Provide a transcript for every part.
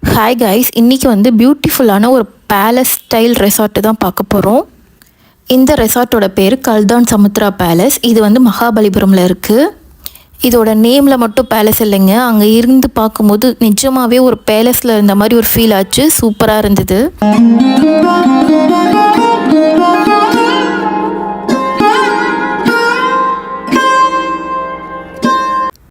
Hi guys, இன்றைக்கி வந்து பியூட்டிஃபுல்லான ஒரு பேலஸ் ஸ்டைல் ரெசார்ட்டு தான் பார்க்க போகிறோம். இந்த ரெசார்ட்டோட பேர் கல்தான் சமுத்ரா பேலஸ். இது வந்து மகாபலிபுரமில் இருக்குது. இதோட நேமில் மட்டும் பேலஸ் இல்லைங்க, அங்கே இருந்து பார்க்கும்போது நிஜமாகவே ஒரு பேலஸில் இருந்த மாதிரி ஒரு ஃபீல் ஆச்சு. சூப்பராக இருந்தது.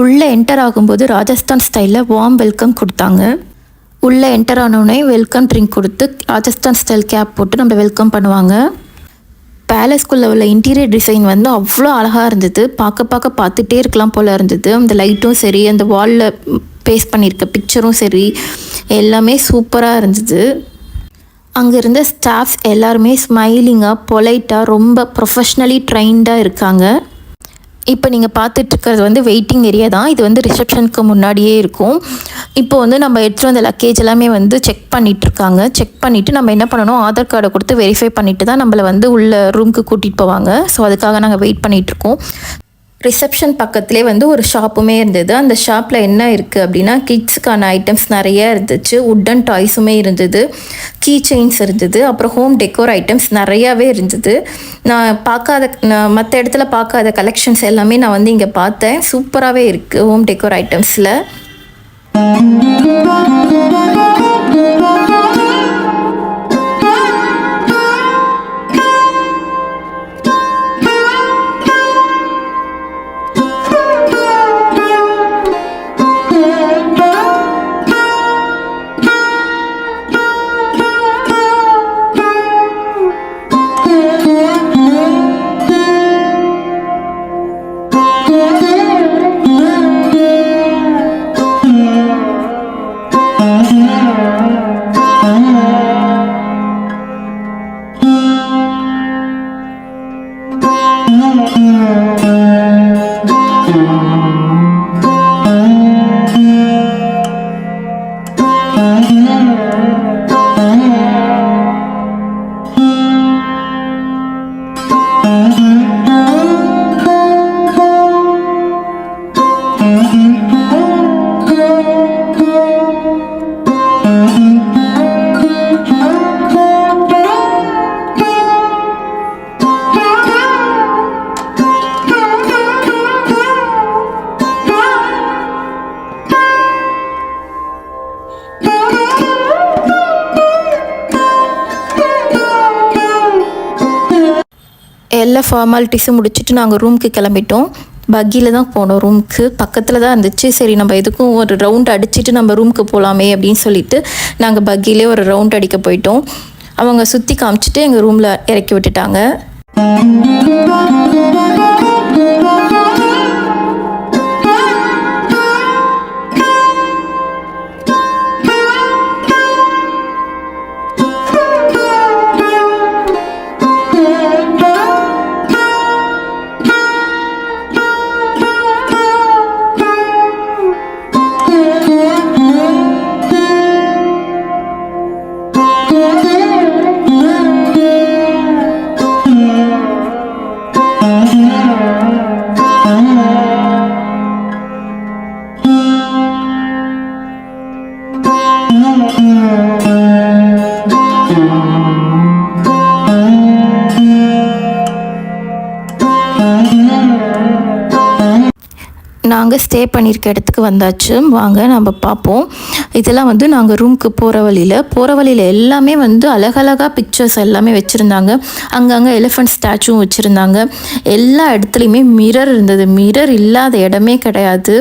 உள்ளே என்டர் ஆகும்போது ராஜஸ்தான் ஸ்டைலில் வார்ம் வெல்கம் கொடுத்தாங்க. உள்ளே என்டர் ஆனோடனே வெல்கம் ட்ரிங்க் கொடுத்து ராஜஸ்தான் ஸ்டைல் கேப் போட்டு நம்ம வெல்கம் பண்ணுவாங்க. பேலஸ்குள்ளே உள்ள இன்டீரியர் டிசைன் வந்து அவ்வளோ அழகாக இருந்தது. பார்த்துட்டே இருக்கலாம் போல் இருந்தது. அந்த லைட்டும் சரி, அந்த வாலில் பேஸ்ட் பண்ணியிருக்க பிக்சரும் சரி, எல்லாமே சூப்பராக இருந்தது. அங்கே இருந்த ஸ்டாஃப்ஸ் எல்லாருமே ஸ்மைலிங்காக பொலைட்டாக ரொம்ப ப்ரொஃபஷ்னலி ட்ரைன்டாக இருக்காங்க. இப்போ நீங்கள் பார்த்துட்ருக்கிறது வந்து வெயிட்டிங் ஏரியா தான். இது வந்து ரிசப்ஷனுக்கு முன்னாடியே இருக்கும். இப்போ வந்து நம்ம எடுத்துகிட்டு வந்த லக்கேஜ் எல்லாமே வந்து செக் பண்ணிகிட்ருக்காங்க. செக் பண்ணிவிட்டு நம்ம என்ன பண்ணணும், ஆதார் கார்டை கொடுத்து வெரிஃபை பண்ணிவிட்டு தான் நம்மளை வந்து உள்ள ரூமுக்கு கூட்டிகிட்டு போவாங்க. ஸோ அதுக்காக நாங்கள் வெயிட் பண்ணிகிட்ருக்கோம். ரிசப்ஷன் பக்கத்துலேயே வந்து ஒரு ஷாப்புமே இருந்தது. அந்த ஷாப்பில் என்ன இருக்குது அப்படின்னா, கிட்ஸுக்கான ஐட்டம்ஸ் நிறைய இருந்துச்சு. உட்டன் டாய்ஸுமே இருந்தது, கீ செயின்ஸ் இருந்தது, அப்புறம் ஹோம் டெக்கோர் ஐட்டம்ஸ் நிறையாவே இருந்தது. நான் மற்ற இடத்துல பார்க்காத கலெக்ஷன்ஸ் எல்லாமே நான் வந்து இங்கே பார்த்தேன். சூப்பராகவே இருக்குது ஹோம் டெக்கோர் ஐட்டம்ஸில். எல்லா ஃபார்மாலிட்டிஸும் முடிச்சுட்டு நாங்கள் ரூமுக்கு கிளம்பிட்டோம். பக்கியில் தான் போனோம். ரூமுக்கு பக்கத்தில் தான் இருந்துச்சு. சரி, நம்ம எதுக்கும் ஒரு ரவுண்ட் அடிச்சுட்டு நம்ம ரூமுக்கு போகலாமே அப்படின்னு சொல்லிட்டு நாங்கள் பக்கியிலே ஒரு ரவுண்ட் அடிக்க போயிட்டோம். அவங்க சுற்றி காமிச்சிட்டு எங்கள் ரூமில் இறக்கி விட்டுட்டாங்க. நாங்கள் ஸ்டே பண்ணியிருக்க இடத்துக்கு வந்தாச்சு. வாங்க நம்ம பார்ப்போம். இதெல்லாம் வந்து நாங்கள் ரூமுக்கு போகிற வழியில் எல்லாமே வந்து அழகழகாக பிக்சர்ஸ் எல்லாமே வச்சுருந்தாங்க. அங்கங்கே எலிஃபண்ட் ஸ்டாச்சுவும் வச்சுருந்தாங்க. எல்லா இடத்துலையுமே மிரர் இருந்தது. மிரர் இல்லாத இடமே கிடையாது.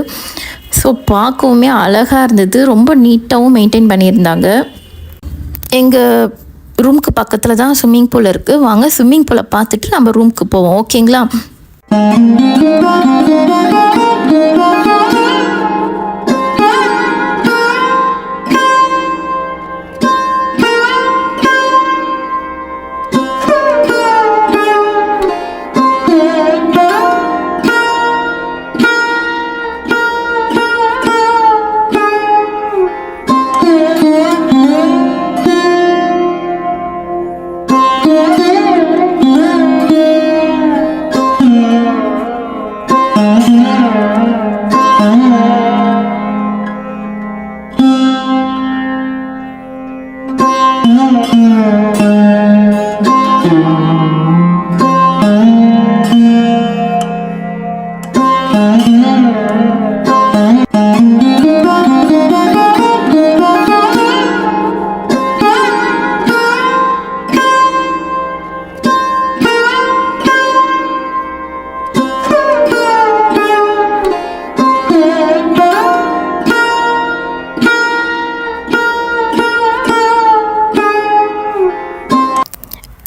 ஸோ பார்க்கவுமே அழகாக இருந்தது. ரொம்ப நீட்டாகவும் மெயின்டைன் பண்ணியிருந்தாங்க. எங்கள் ரூமுக்கு பக்கத்தில் தான் ஸ்விம்மிங் பூல் இருக்குது. வாங்க ஸ்விம்மிங் பூலை பார்த்துட்டு நம்ம ரூமுக்கு போவோம். ஓகேங்களா?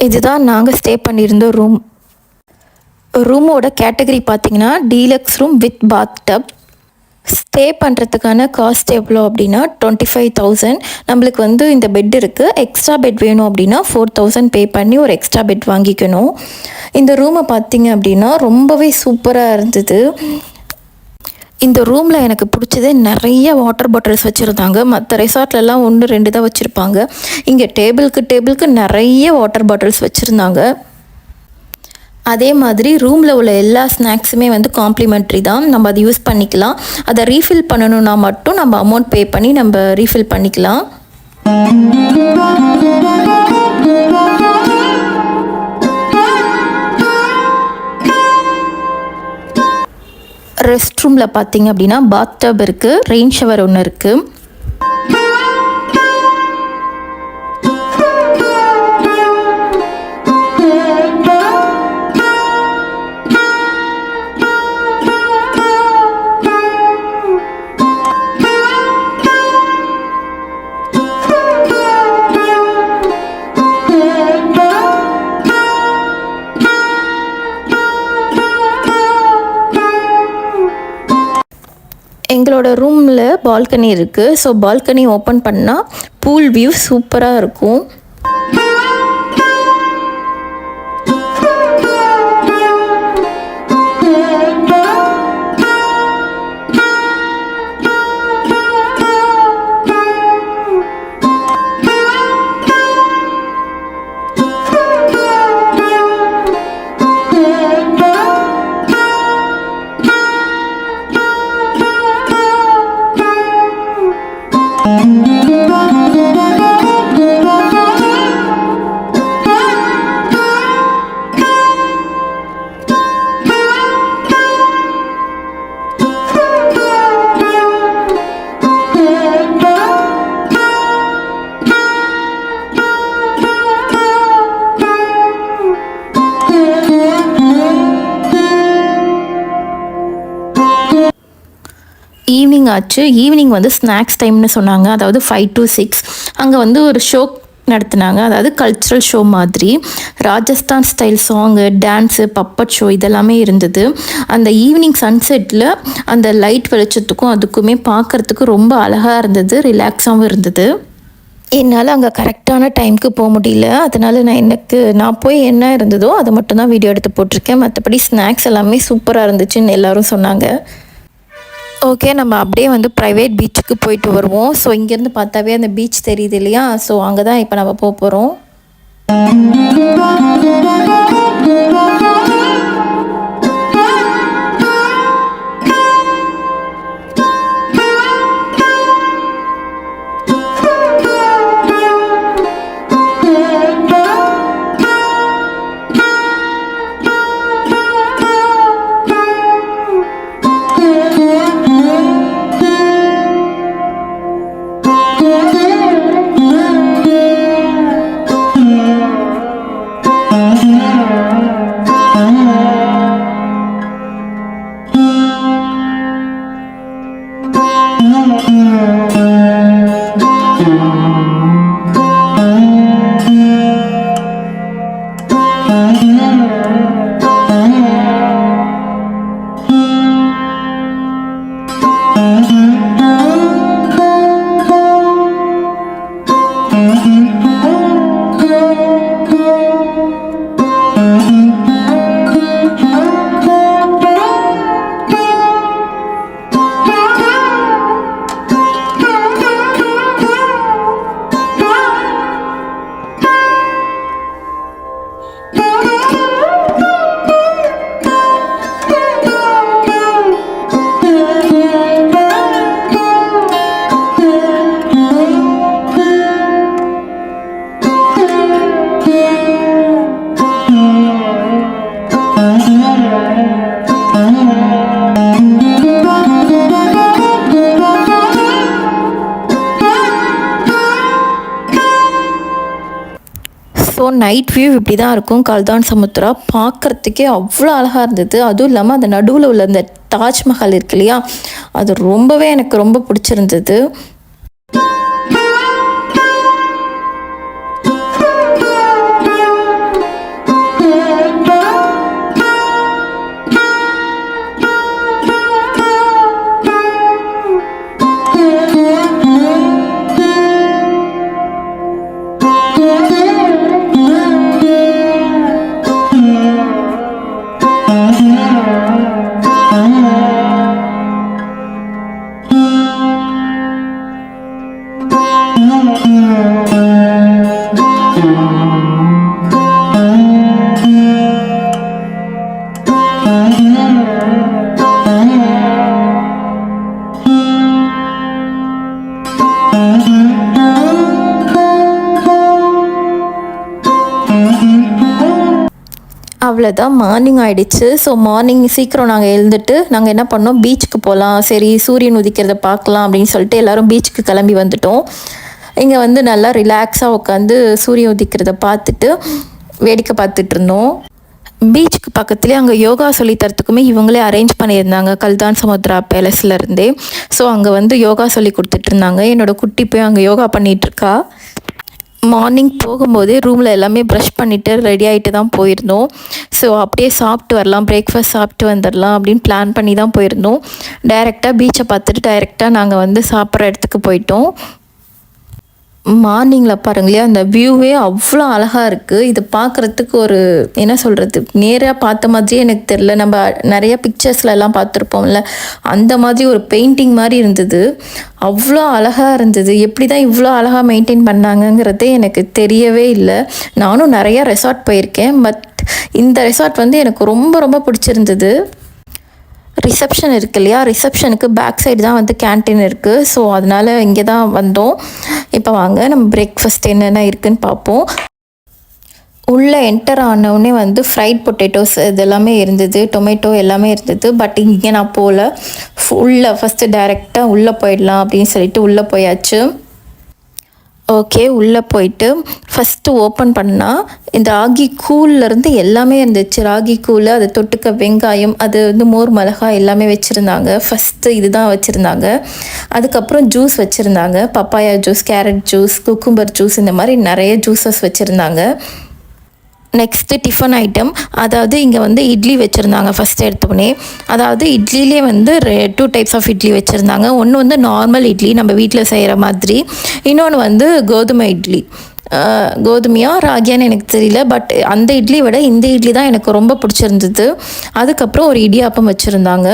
இதுதான் நாங்கள் ஸ்டே பண்ணியிருந்த ரூம். ரூமோட கேட்டகரி பார்த்திங்கன்னா deluxe room with path dub. Stay பண்ணுறதுக்கான காஸ்ட் எவ்வளோ அப்படின்னா 25,000. நம்மளுக்கு வந்து இந்த பெட் இருக்குது, எக்ஸ்ட்ரா பெட் வேணும் அப்படின்னா 4,000 பே பண்ணி ஒரு எக்ஸ்ட்ரா பெட் வாங்கிக்கணும். இந்த ரூமை பார்த்திங்க அப்படின்னா ரொம்பவே சூப்பராக இருந்தது. இந்த ரூமில் எனக்கு பிடிச்சதே நிறைய வாட்டர் பாட்டில்ஸ் வச்சுருந்தாங்க. மற்ற ரெசார்ட்லலாம் 1-2 தான் வச்சுருப்பாங்க. இங்கே டேபிளுக்கு நிறைய வாட்டர் பாட்டில்ஸ் வச்சுருந்தாங்க. அதே மாதிரி ரூமில் உள்ள எல்லா ஸ்நாக்ஸுமே வந்து காம்ப்ளிமெண்ட்ரி தான், நம்ம அதை யூஸ் பண்ணிக்கலாம். அதை ரீஃபில் பண்ணணுன்னா மட்டும் நம்ம அமௌண்ட் பே பண்ணி நம்ம ரீஃபில் பண்ணிக்கலாம். ரெஸ்ட் ரூமில் பார்த்திங்க அப்படின்னா பாத் டப் இருக்குது, ரெயின் ஷவர் ஒன்று இருக்குது. எங்களோட ரூமில் பால்கனி இருக்குது. ஸோ பால்கனி ஓப்பன் பண்ணால் பூல் வியூ சூப்பராக இருக்கும். ஈவினிங் ஆச்சு. ஈவினிங் வந்து ஸ்நாக்ஸ் டைம்னு சொன்னாங்க, அதாவது 5 to 6. அங்கே வந்து ஒரு ஷோ நடத்துனாங்க, அதாவது கல்ச்சுரல் ஷோ மாதிரி. Rajasthan style song, dance, puppet show இதெல்லாமே இருந்தது. அந்த ஈவினிங் சன்செட்டில் அந்த லைட் வெளிச்சத்துக்கும் அதுக்குமே பார்க்குறதுக்கு ரொம்ப அழகாக இருந்தது, ரிலாக்ஸாகவும் இருந்தது. என்னால் அங்கே கரெக்டான டைமுக்கு போக முடியல. அதனால் நான் போய் என்ன இருந்ததோ அதை மட்டும்தான் வீடியோ எடுத்து போட்டிருக்கேன். மற்றபடி ஸ்நாக்ஸ் எல்லாமே சூப்பராக இருந்துச்சுன்னு எல்லோரும் சொன்னாங்க. ஓகே, நம்ம அப்படியே வந்து ப்ரைவேட் பீச்சுக்கு போயிட்டு வருவோம். ஸோ இங்கேருந்து பார்த்தாவே அந்த பீச் தெரியுது இல்லையா? ஸோ அங்கே தான் இப்போ நம்ம போக போகிறோம். ஸோ நைட் வியூ இப்படி தான் இருக்கும். கல்தான் சமுத்திரா பார்க்குறதுக்கே அவ்வளோ அழகாக இருந்தது. அதுவும் இல்லாமல் அந்த நடுவில் உள்ள அந்த தாஜ்மஹால் இருக்கு இல்லையா, அது ரொம்பவே எனக்கு ரொம்ப பிடிச்சிருந்தது. அவ்வளோதான், மார்னிங் ஆகிடுச்சு. ஸோ மார்னிங் சீக்கிரம் நாங்கள் எழுந்துட்டு நாங்கள் என்ன பண்ணோம், பீச்சுக்கு போகலாம், சரி சூரியன் உதிக்கிறத பார்க்கலாம் அப்படின்னு சொல்லிட்டு எல்லோரும் பீச்சுக்கு கிளம்பி வந்துட்டோம். இங்கே வந்து நல்லா ரிலாக்ஸாக உட்காந்து சூரியன் உதிக்கிறத பார்த்துட்டு வேடிக்கை பார்த்துட்டு இருந்தோம். பீச்சுக்கு பக்கத்துலேயே அங்கே யோகா சொல்லி தரத்துக்குமே இவங்களே அரேஞ்ச் பண்ணியிருந்தாங்க, கல்தான் சமுத்ரா பேலஸ்லேருந்தே. ஸோ அங்கே வந்து யோகா சொல்லி கொடுத்துட்ருந்தாங்க. என்னோடய குட்டி போய் அங்கே யோகா பண்ணிகிட்ருக்கா. மார்னிங் போகும்போதே ரூமில் எல்லாமே ப்ரஷ் பண்ணிவிட்டு ரெடி ஆகிட்டு தான் போயிருந்தோம். ஸோ அப்படியே சாப்பிட்டு வரலாம், பிரேக்ஃபாஸ்ட் சாப்பிட்டு வந்துடலாம் அப்படின்னு பிளான் பண்ணி தான் போயிருந்தோம். டைரெக்டாக பீச்சை பார்த்துட்டு டைரெக்டாக நாங்கள் வந்து சாப்பிட்ற இடத்துக்கு போயிட்டோம். மார்னிங்கில் பாருங்களேன், அந்த வியூவே அவ்வளோ அழகாக இருக்குது. இது பார்க்குறதுக்கு ஒரு என்ன சொல்கிறது, நேராக பார்த்த மாதிரியே எனக்கு தெரில. நம்ம நிறைய பிக்சர்ஸ்லலாம் பார்த்துருப்போம்ல, அந்த மாதிரி ஒரு பெயிண்டிங் மாதிரி இருந்தது. அவ்வளோ அழகாக இருந்தது. எப்படி தான் இவ்வளோ அழகாக மெயின்டைன் பண்ணாங்கங்கிறதே எனக்கு தெரியவே இல்லை. நானும் நிறையா ரெசார்ட் போயிருக்கேன், பட் இந்த ரெசார்ட் வந்து எனக்கு ரொம்ப ரொம்ப பிடிச்சிருந்தது. ரிசப்ஷன் இருக்கு இல்லையா, ரிசப்ஷனுக்கு பேக் சைடு தான் வந்து கேன்டீன் இருக்குது. ஸோ அதனால் இங்கே தான் வந்தோம். இப்போ வாங்க நம்ம பிரேக்ஃபாஸ்ட் என்னென்ன இருக்குதுன்னு பார்ப்போம். உள்ளே என்டர் ஆனவுடனே வந்து ஃப்ரைட் பொட்டேட்டோஸ் இதெல்லாமே இருந்தது, டொமேட்டோ எல்லாமே இருந்தது. பட் இங்கே நான் போகல, ஃபுல்லாக ஃபஸ்ட்டு டைரெக்டாக உள்ளே போயிடலாம் அப்படின்னு சொல்லிட்டு உள்ளே போயாச்சு. ஓகே, உள்ளே போயிட்டு ஃபஸ்ட்டு ஓப்பன் பண்ணால் இந்த ராகி கூல்லேருந்து எல்லாமே இருந்துச்சு. ராகி கூழ், அது தொட்டுக்க வெங்காயம், அது வந்து மோர் மிளகாய் எல்லாமே வச்சுருந்தாங்க. ஃபஸ்ட்டு இதுதான் வச்சுருந்தாங்க. அதுக்கப்புறம் ஜூஸ் வச்சுருந்தாங்க, papaya juice, carrot juice, cucumber juice, இந்த மாதிரி நிறைய ஜூஸஸ் வச்சுருந்தாங்க. நெக்ஸ்ட்டு டிஃபன் ஐட்டம், அதாவது இங்கே வந்து இட்லி வச்சுருந்தாங்க. ஃபஸ்ட்டு எடுத்தோடனே அதாவது இட்லிலே வந்து 2 டைப்ஸ் ஆஃப் இட்லி வச்சுருந்தாங்க. ஒன்று வந்து நார்மல் இட்லி நம்ம வீட்டில் செய்கிற மாதிரி, இன்னொன்று வந்து கோதுமை இட்லி. கோதுமையா ராகியான்னு எனக்கு தெரியல, பட் அந்த இட்லி விட இந்த இட்லி தான் எனக்கு ரொம்ப பிடிச்சிருந்தது. அதுக்கப்புறம் ஒரு இடியாப்பம் வச்சுருந்தாங்க.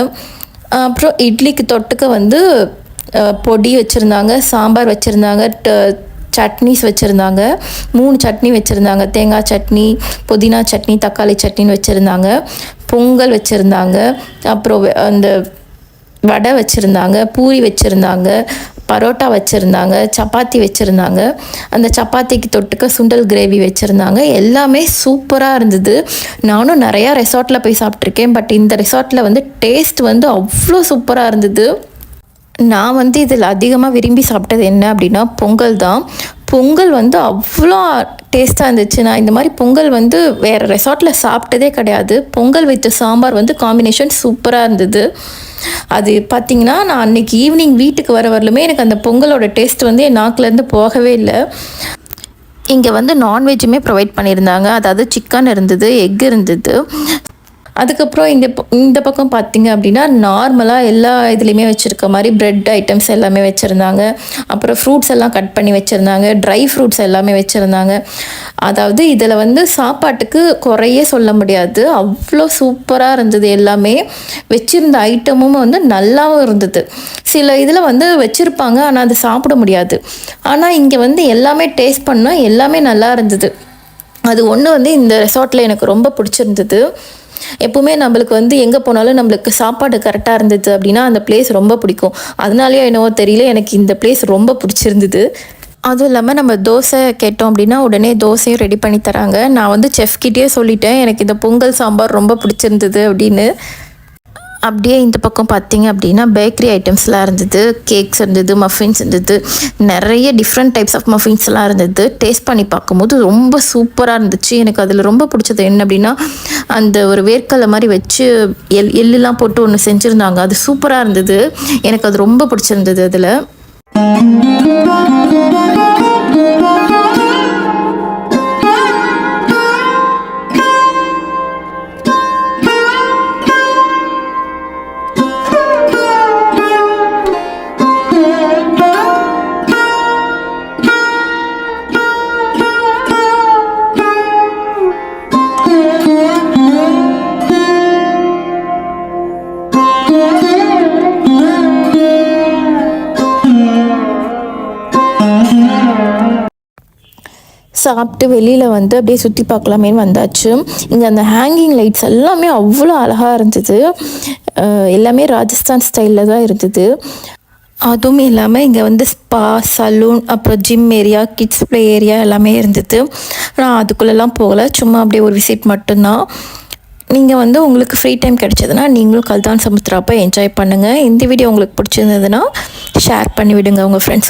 அப்புறம் இட்லிக்கு தொட்டுக்க வந்து பொடி வச்சுருந்தாங்க, சாம்பார் வச்சுருந்தாங்க, சட்னிஸ் வச்சுருந்தாங்க. 3 சட்னி வச்சுருந்தாங்க, தேங்காய் சட்னி, புதினா சட்னி, தக்காளி சட்னின்னு வச்சுருந்தாங்க. பொங்கல் வச்சுருந்தாங்க, அப்புறம் அந்த வடை வச்சுருந்தாங்க, பூரி வச்சுருந்தாங்க, பரோட்டா வச்சுருந்தாங்க, சப்பாத்தி வச்சுருந்தாங்க. அந்த சப்பாத்திக்கு தொட்டுக்க சுண்டல் கிரேவி வச்சுருந்தாங்க. எல்லாமே சூப்பராக இருந்தது. நானும் நிறையா ரெசார்ட்டில் போய் சாப்பிட்ருக்கேன், பட் இந்த ரெசார்ட்டில் வந்து டேஸ்ட் வந்து அவ்வளோ சூப்பராக இருந்தது. நான் வந்து இதில் அதிகமாக விரும்பி சாப்பிட்டது என்ன அப்படின்னா பொங்கல் தான். பொங்கல் வந்து அவ்வளோ டேஸ்ட்டாக இருந்துச்சு. நான் இந்த மாதிரி பொங்கல் வந்து வேறு ரெசார்ட்டில் சாப்பிட்டதே கிடையாது. பொங்கல் வித் சாம்பார் வந்து காம்பினேஷன் சூப்பராக இருந்தது. அது பார்த்திங்கன்னா நான் அன்றைக்கி ஈவினிங் வீட்டுக்கு வரலுமே எனக்கு அந்த பொங்கலோட டேஸ்ட் வந்து என் நாக்கிலேருந்து போகவே இல்லை. இங்கே வந்து நான்வெஜ்ஜுமே ப்ரொவைட் பண்ணியிருந்தாங்க, அதாவது சிக்கன் இருந்தது, எக் இருந்தது. அதுக்கப்புறம் இந்த பக்கம் பார்த்திங்க அப்படின்னா நார்மலாக எல்லா இதுலேயுமே வச்சுருக்க மாதிரி ப்ரெட் ஐட்டம்ஸ் எல்லாமே வச்சுருந்தாங்க. அப்புறம் ஃப்ரூட்ஸ் எல்லாம் கட் பண்ணி வச்சுருந்தாங்க, ட்ரை ஃப்ரூட்ஸ் எல்லாமே வச்சுருந்தாங்க. அதாவது இதில் வந்து சாப்பாட்டுக்கு குறையே சொல்ல முடியாது, அவ்வளோ சூப்பராக இருந்தது. எல்லாமே வச்சுருந்த ஐட்டமும் வந்து நல்லாவும் இருந்தது. சில இதில் வந்து வச்சுருப்பாங்க, ஆனால் அது சாப்பிட முடியாது. ஆனால் இங்கே வந்து எல்லாமே டேஸ்ட் பண்ணால் எல்லாமே நல்லா இருந்தது. அது ஒன்று வந்து இந்த ரெசார்ட்டில் எனக்கு ரொம்ப பிடிச்சிருந்தது. எப்போவுமே நம்மளுக்கு வந்து எங்கே போனாலும் நம்மளுக்கு சாப்பாடு கரெக்டாக இருந்தது அப்படின்னா அந்த பிளேஸ் ரொம்ப பிடிக்கும். அதனாலேயோ என்னவோ தெரியல, எனக்கு இந்த பிளேஸ் ரொம்ப பிடிச்சிருந்தது. அதுவும் இல்லாமல் நம்ம தோசை கேட்டோம் அப்படின்னா உடனே தோசையும் ரெடி பண்ணி தராங்க. நான் வந்து செஃப்கிட்டே சொல்லிட்டேன் எனக்கு இந்த பொங்கல் சாம்பார் ரொம்ப பிடிச்சிருந்தது அப்படின்னு. அப்படியே இந்த பக்கம் பார்த்திங்க அப்படின்னா பேக்கரி ஐட்டம்ஸ்லாம் இருந்தது, கேக்ஸ் இருந்தது, மஃபின்ஸ் இருந்தது, நிறைய டிஃப்ரெண்ட் டைப்ஸ் ஆஃப் மஃபின்ஸ்லாம் இருந்தது. டேஸ்ட் பண்ணி பார்க்கும்போது ரொம்ப சூப்பராக இருந்துச்சு. எனக்கு அதில் ரொம்ப பிடிச்சது என்ன அப்படின்னா அந்த ஒரு வேர்க்கடலை மாதிரி வச்சு எள்ளுலாம் போட்டு ஒன்று செஞ்சுருந்தாங்க, அது சூப்பராக இருந்தது. எனக்கு அது ரொம்ப பிடிச்சிருந்தது. அதில் சாப்பிட்டு வெளியில் வந்து அப்படியே சுற்றி பார்க்கலாமே வந்தாச்சு. இங்கே அந்த ஹேங்கிங் லைட்ஸ் எல்லாமே அவ்வளோ அழகாக இருந்தது. எல்லாமே ராஜஸ்தான் ஸ்டைலில் தான் இருந்தது. அதுவும் இல்லாமல் இங்கே வந்து ஸ்பா, சலூன், அப்புறம் gym area, kids play area எல்லாமே இருந்தது. நான் அதுக்குள்ளெல்லாம் போகலை, சும்மா அப்படியே ஒரு விசிட் மட்டும்தான். நீங்கள் வந்து உங்களுக்கு ஃப்ரீ டைம் கிடைச்சதுன்னா நீங்களும் கல்தான் சமுத்திரா போய் என்ஜாய் பண்ணுங்கள். இந்த வீடியோ உங்களுக்கு பிடிச்சிருந்ததுன்னா ஷேர் பண்ணி விடுங்க உங்கள் ஃப்ரெண்ட்ஸ்.